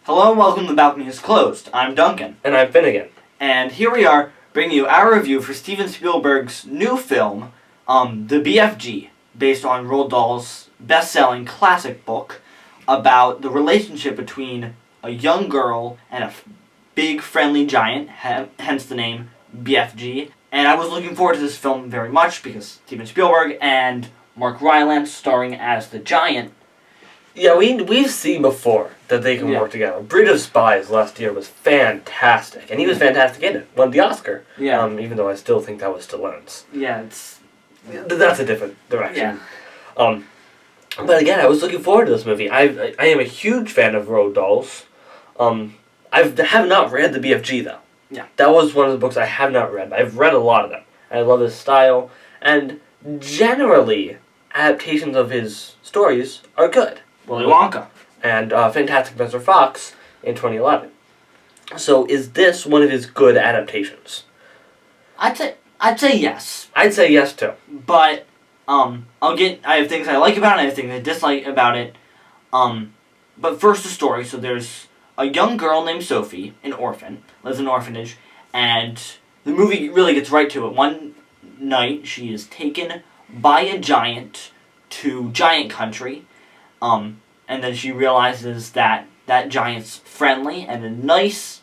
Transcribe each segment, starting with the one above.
Hello and welcome to The Balcony is Closed. I'm Duncan. And I'm Finnegan. And here we are bringing you our review for Steven Spielberg's new film, The BFG, based on Roald Dahl's best-selling classic book about the relationship between a young girl and a big friendly giant, hence the name BFG. And I was looking forward to this film very much because Steven Spielberg and Mark Rylance starring as the giant. Yeah, we've seen before that they can work together. Breed of Spies last year was fantastic, and he was fantastic in it. Won the Oscar. Yeah. Even though I still think that was Stallone's. Yeah, That's a different direction. Yeah. But again, I was looking forward to this movie. I am a huge fan of Roald Dahl's. I have not read the BFG though. Yeah. That was one of the books I have not read. I've read a lot of them. I love his style, and generally, adaptations of his stories are good. Willy Wonka. And Fantastic Mr. Fox in 2011. So is this one of his good adaptations? I'd say yes. I'd say yes too. But I have things I like about it, I have things I dislike about it. But first the story. So there's a young girl named Sophie, an orphan, lives in an orphanage, and the movie really gets right to it. One night she is taken by a giant to giant country. And then she realizes that that giant's friendly and a nice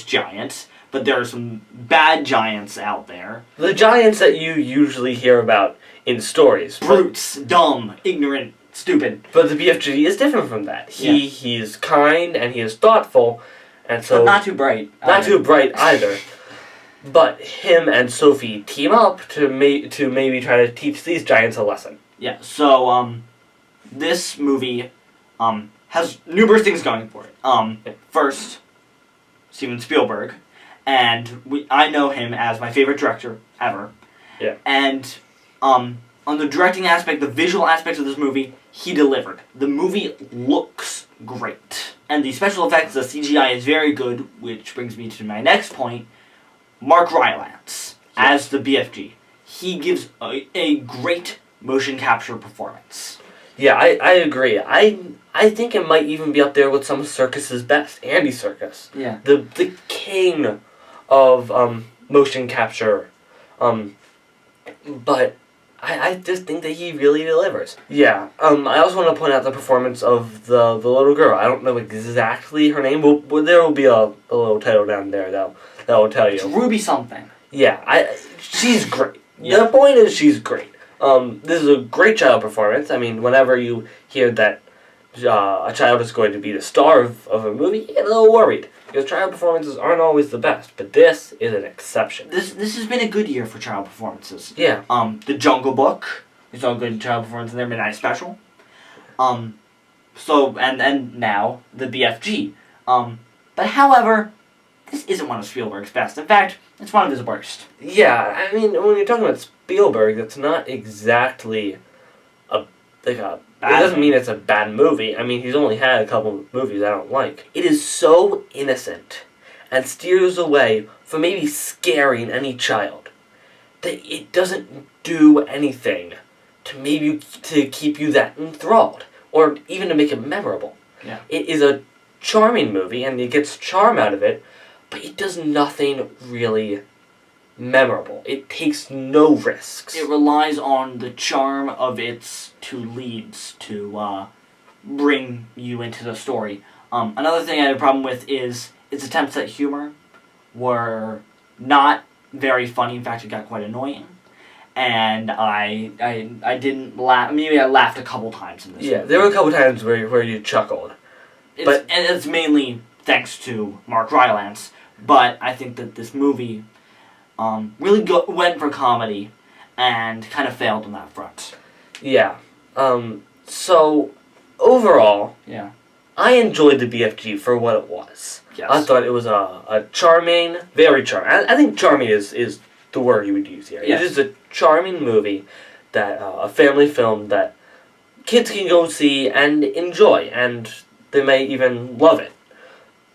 giant, but there are some bad giants out there. The giants that you usually hear about in stories. Brutes, dumb, ignorant, stupid. But the BFG is different from that. He is kind and he is thoughtful, and so but not too bright. Not too bright either. But him and Sophie team up to maybe try to teach these giants a lesson. Yeah. So this movie has numerous things going for it. First, Steven Spielberg, and I know him as my favorite director ever. Yeah. And on the directing aspect, the visual aspects of this movie, he delivered. The movie looks great. And the special effects, the CGI is very good, which brings me to my next point. Mark Rylance as the BFG. He gives a great motion capture performance. Yeah, I agree. I think it might even be up there with some of Serkis's best. Andy Serkis. Yeah. The king of motion capture. But I just think that he really delivers. Yeah. I also want to point out the performance of the little girl. I don't know exactly her name, but there will be a little title down there that will tell you. It's Ruby something. Yeah, she's great. Yeah. The point is she's great. This is a great child performance. I mean, whenever you hear that a child is going to be the star of a movie, you get a little worried. Because child performances aren't always the best, but this is an exception. This has been a good year for child performances. Yeah. The Jungle Book, we saw a good child performance in there, Midnight Special. So, and now, the BFG. But however, this isn't one of Spielberg's best. In fact, it's one of his worst. Yeah, I mean, when you're talking about Spielberg, that's not exactly it doesn't mean it's a bad movie. I mean, he's only had a couple of movies I don't like. It is so innocent and steers away from maybe scaring any child that it doesn't do anything to keep you that enthralled or even to make it memorable. Yeah. It is a charming movie and it gets charm out of it, but it does nothing really memorable. It takes no risks. It relies on the charm of its two leads to bring you into the story. Another thing I had a problem with is its attempts at humor were not very funny. In fact, it got quite annoying. And I didn't laugh. Maybe I laughed a couple times in this movie. There were a couple times where you chuckled. And it's mainly thanks to Mark Rylance. But I think that this movie really went for comedy and kind of failed on that front. Yeah. So, overall, yeah, I enjoyed the BFG for what it was. Yes. I thought it was a charming, very charming. I think charming is the word you would use here. Yes. It is a charming movie, that a family film that kids can go see and enjoy, and they may even love it.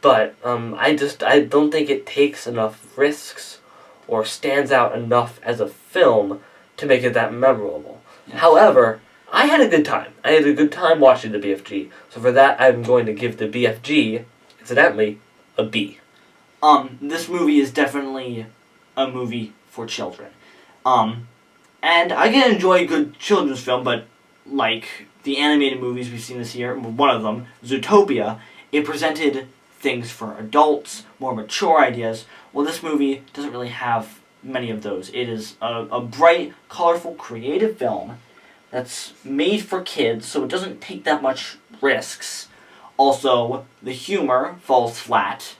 But I don't think it takes enough risks or stands out enough as a film to make it that memorable. Yes. However, I had a good time. I had a good time watching the BFG. So for that, I'm going to give the BFG coincidentally, a B. This movie is definitely a movie for children. And I can enjoy a good children's film, but like the animated movies we've seen this year, one of them, Zootopia, it presented things for adults, more mature ideas. Well, this movie doesn't really have many of those. It is a bright, colorful, creative film that's made for kids, so it doesn't take that much risks. Also, the humor falls flat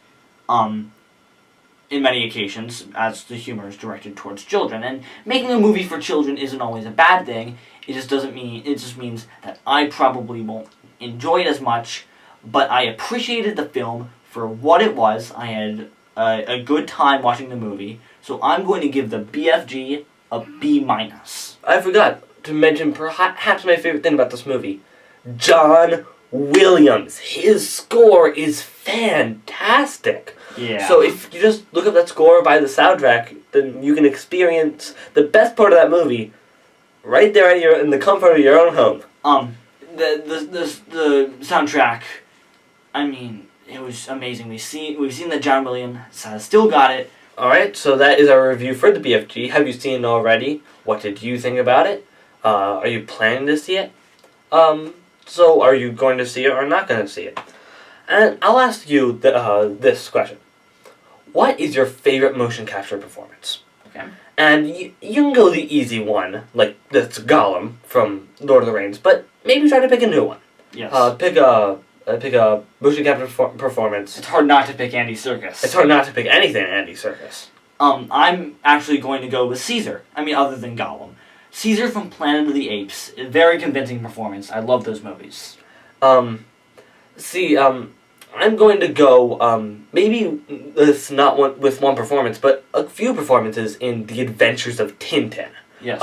in many occasions, as the humor is directed towards children. And making a movie for children isn't always a bad thing. It just means that I probably won't enjoy it as much, but I appreciated the film for what it was. I had a good time watching the movie, so I'm going to give the BFG a B-. I forgot to mention perhaps my favorite thing about this movie. John Williams. His score is fantastic. Yeah. So if you just look up that score by the soundtrack, then you can experience the best part of that movie right there in the comfort of your own home. The soundtrack, I mean, it was amazing. We've seen that John Williams still got it. Alright, so that is our review for the BFG. Have you seen it already? What did you think about it? Are you planning to see it? So are you going to see it or not going to see it? And I'll ask you this question. What is your favorite motion capture performance? Okay. And you can go the easy one, like that's Gollum from Lord of the Rings, but maybe try to pick a new one. Yes. Pick a motion capture performance. It's hard not to pick Andy Serkis. It's hard not to pick anything Andy Serkis. I'm actually going to go with Caesar. I mean, other than Gollum. Caesar from Planet of the Apes. A very convincing performance. I love those movies. I'm going to go, maybe it's not with one performance, but a few performances in The Adventures of Tintin. Yes.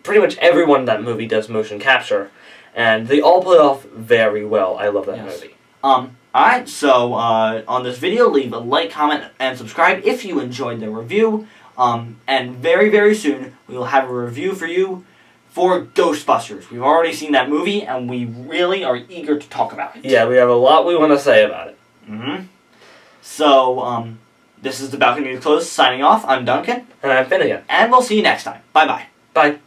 Pretty much everyone in that movie does motion capture, and they all pull it off very well. I love that movie. Alright, so on this video, leave a like, comment, and subscribe if you enjoyed the review. And very, very soon, we will have a review for you for Ghostbusters. We've already seen that movie, and we really are eager to talk about it. Yeah, we have a lot we want to say about it. So, this is The Balcony is Closed, signing off. I'm Duncan. And I'm Finnegan. And we'll see you next time. Bye-bye. Bye.